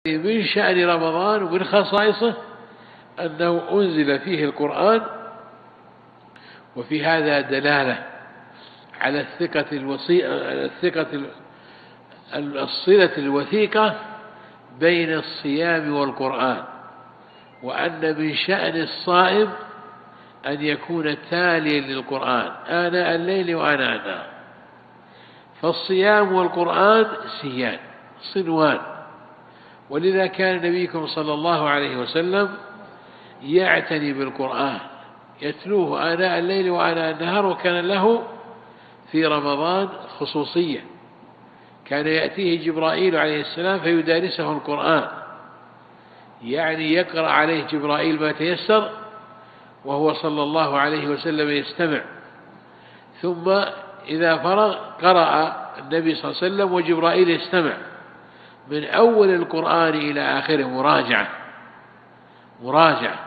من شأن رمضان ومن خصائصه أنه أنزل فيه القرآن، وفي هذا دلالة على الصلة الوثيقة بين الصيام والقرآن، وأن من شأن الصائم أن يكون تاليا للقرآن آناء الليل وآناء النهار. فالصيام والقرآن سيان صنوان، ولذا كان نبيكم صلى الله عليه وسلم يعتني بالقرآن يتلوه آناء الليل وآناء النهار. وكان له في رمضان خصوصية، كان يأتيه جبرائيل عليه السلام فيدارسه القرآن، يعني يقرأ عليه جبرائيل ما تيسر وهو صلى الله عليه وسلم يستمع، ثم إذا فرغ قرأ النبي صلى الله عليه وسلم وجبرائيل يستمع من أول القرآن إلى آخره، مراجعة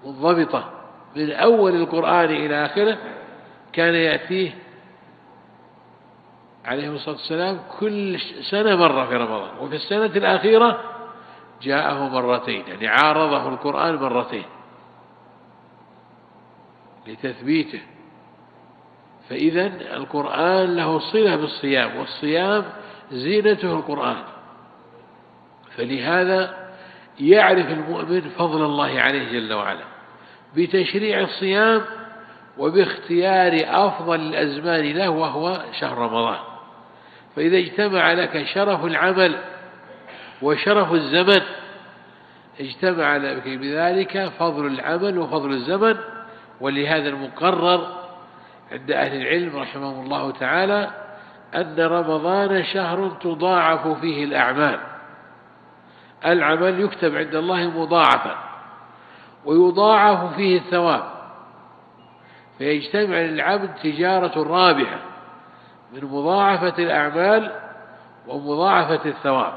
منضبطة من أول القرآن إلى آخره. كان يأتيه عليه الصلاة والسلام كل سنة مرة في رمضان، وفي السنة الأخيرة جاءه مرتين، يعني عارضه القرآن مرتين لتثبيته. فإذا القرآن له صلة بالصيام، والصيام زينته القرآن. فلهذا يعرف المؤمن فضل الله عليه جل وعلا بتشريع الصيام وباختيار أفضل الأزمان له وهو شهر رمضان. فإذا اجتمع لك شرف العمل وشرف الزمن، اجتمع لك بذلك فضل العمل وفضل الزمن. ولهذا المقرر عند أهل العلم رحمهم الله تعالى أن رمضان شهر تضاعف فيه الأعمال، العمل يكتب عند الله مضاعفا ويضاعف فيه الثواب، فيجتمع للعبد تجارة رابحة من مضاعفة الأعمال ومضاعفة الثواب.